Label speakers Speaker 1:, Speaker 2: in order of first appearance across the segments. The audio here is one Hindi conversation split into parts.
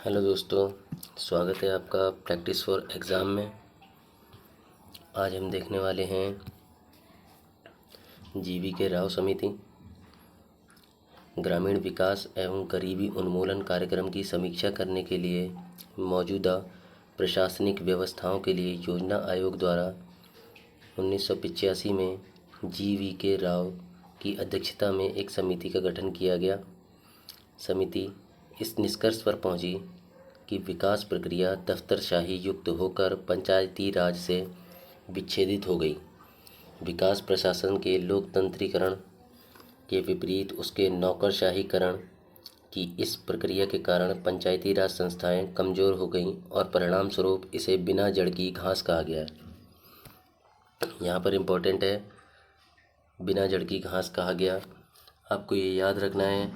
Speaker 1: हेलो दोस्तों, स्वागत है आपका प्रैक्टिस फॉर एग्ज़ाम में। आज हम देखने वाले हैं जीवी के राव समिति ग्रामीण विकास एवं गरीबी उन्मूलन कार्यक्रम की समीक्षा करने के लिए मौजूदा प्रशासनिक व्यवस्थाओं के लिए योजना आयोग द्वारा 1985 में जीवी के राव की अध्यक्षता में एक समिति का गठन किया गया। समिति इस निष्कर्ष पर पहुंची कि विकास प्रक्रिया दफ्तरशाही युक्त होकर पंचायती राज से विच्छेदित हो गई। विकास प्रशासन के लोकतंत्रीकरण के विपरीत उसके नौकरशाहीकरण की इस प्रक्रिया के कारण पंचायती राज संस्थाएं कमज़ोर हो गईं और परिणाम स्वरूप इसे बिना जड़ की घास कहा गया है। यहाँ पर इम्पोर्टेंट है, बिना जड़ की घास कहा गया। आपको ये याद रखना है,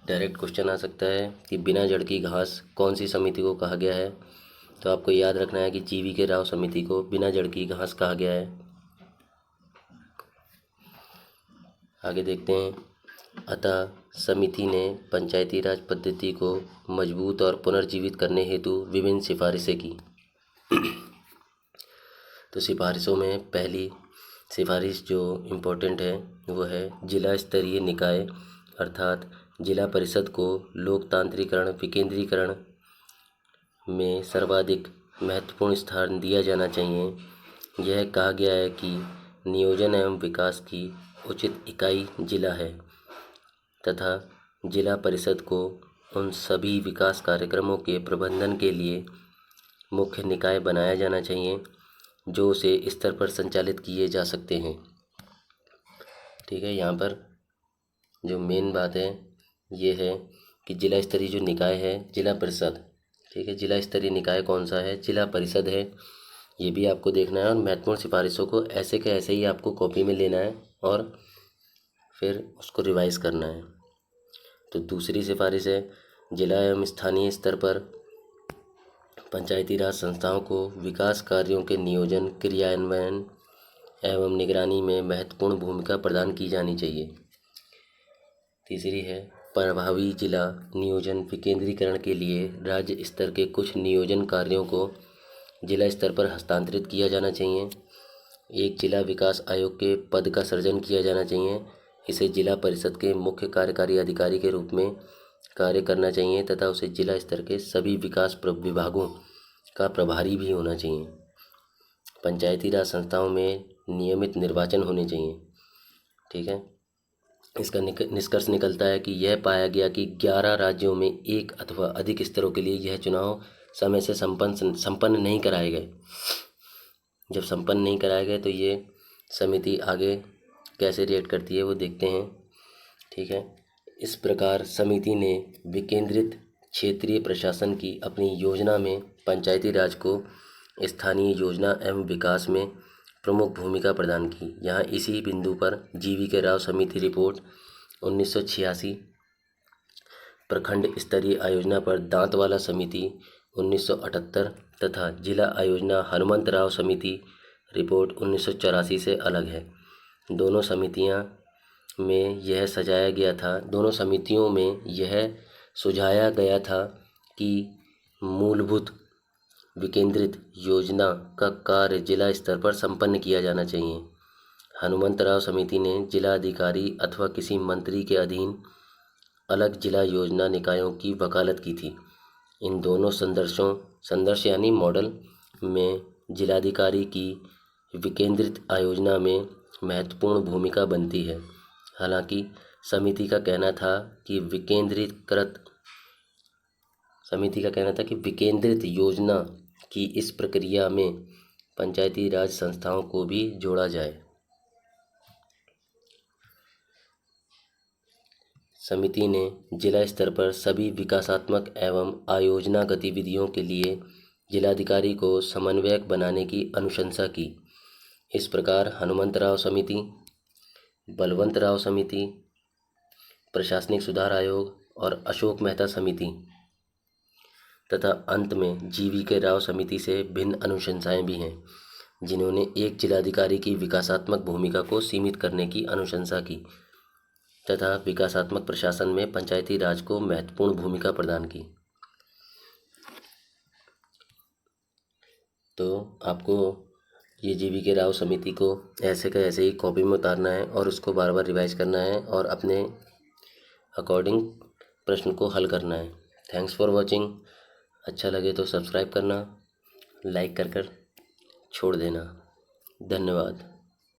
Speaker 1: डायरेक्ट क्वेश्चन आ सकता है कि बिना जड़ की घास कौन सी समिति को कहा गया है। तो आपको याद रखना है कि जीवी के राव समिति को बिना जड़ की घास कहा गया है। आगे देखते हैं। अतः समिति ने पंचायती राज पद्धति को मजबूत और पुनर्जीवित करने हेतु विभिन्न सिफारिशें की। तो सिफारिशों में पहली सिफारिश जो इम्पोर्टेंट है वो है जिला स्तरीय निकाय अर्थात जिला परिषद को लोकतांत्रिकरण विकेंद्रीकरण में सर्वाधिक महत्वपूर्ण स्थान दिया जाना चाहिए। यह कहा गया है कि नियोजन एवं विकास की उचित इकाई जिला है तथा जिला परिषद को उन सभी विकास कार्यक्रमों के प्रबंधन के लिए मुख्य निकाय बनाया जाना चाहिए जो उसे स्तर पर संचालित किए जा सकते हैं। ठीक है, यहाँ पर जो मेन बात है ये है कि जिला स्तरीय जो निकाय है जिला परिषद, ठीक है, जिला स्तरीय निकाय कौन सा है? जिला परिषद है। ये भी आपको देखना है और महत्वपूर्ण सिफारिशों को ऐसे के ऐसे ही आपको कॉपी में लेना है और फिर उसको रिवाइज करना है। तो दूसरी सिफारिश है जिला एवं स्थानीय स्तर पर पंचायती राज संस्थाओं को विकास कार्यों के नियोजन क्रियान्वयन एवं निगरानी में महत्वपूर्ण भूमिका प्रदान की जानी चाहिए। तीसरी है प्रभावी जिला नियोजन विकेंद्रीकरण के लिए राज्य स्तर के कुछ नियोजन कार्यों को जिला स्तर पर हस्तांतरित किया जाना चाहिए। एक जिला विकास आयोग के पद का सृजन किया जाना चाहिए। इसे जिला परिषद के मुख्य कार्यकारी अधिकारी के रूप में कार्य करना चाहिए तथा उसे जिला स्तर के सभी विकास विभागों का प्रभारी भी होना चाहिए। पंचायती राज संस्थाओं में नियमित निर्वाचन होने चाहिए। ठीक है, इसका निष्कर्ष निकलता है कि यह पाया गया कि 11 राज्यों में एक अथवा अधिक स्तरों के लिए यह चुनाव समय से संपन्न नहीं कराए गए। जब संपन्न नहीं कराए गए तो ये समिति आगे कैसे रिएक्ट करती है वो देखते हैं। ठीक है, इस प्रकार समिति ने विकेंद्रित क्षेत्रीय प्रशासन की अपनी योजना में पंचायती राज को स्थानीय योजना एवं विकास में प्रमुख भूमिका प्रदान की। यहाँ इसी बिंदु पर जीवी के राव समिति रिपोर्ट 1986, प्रखंड स्तरीय आयोजना पर दांतवाला समिति 1978 तथा जिला आयोजना हनुमंत राव समिति रिपोर्ट 1984 से अलग है। दोनों समितियों में यह सुझाया गया था कि मूलभूत विकेंद्रित योजना का कार्य जिला स्तर पर संपन्न किया जाना चाहिए। हनुमंत राव समिति ने जिला अधिकारी अथवा किसी मंत्री के अधीन अलग जिला योजना निकायों की वकालत की थी। इन दोनों संदर्श यानी मॉडल में जिलाधिकारी की विकेंद्रित आयोजना में महत्वपूर्ण भूमिका बनती है। हालांकि समिति का कहना था कि विकेंद्रित योजना की इस प्रक्रिया में पंचायती राज संस्थाओं को भी जोड़ा जाए। समिति ने जिला स्तर पर सभी विकासात्मक एवं आयोजना गतिविधियों के लिए जिलाधिकारी को समन्वयक बनाने की अनुशंसा की। इस प्रकार हनुमंत राव समिति, बलवंत राव समिति, प्रशासनिक सुधार आयोग और अशोक मेहता समिति तथा अंत में जीवी के राव समिति से भिन्न अनुशंसाएं भी हैं, जिन्होंने एक जिलाधिकारी की विकासात्मक भूमिका को सीमित करने की अनुशंसा की तथा विकासात्मक प्रशासन में पंचायती राज को महत्वपूर्ण भूमिका प्रदान की। तो आपको ये जीवीके राव समिति को ऐसे का ऐसे ही कॉपी में उतारना है और उसको बार बार रिवाइज करना है और अपने अकॉर्डिंग प्रश्न को हल करना है। Thanks for watching. अच्छा लगे तो सब्सक्राइब करना, लाइक कर छोड़ देना। धन्यवाद।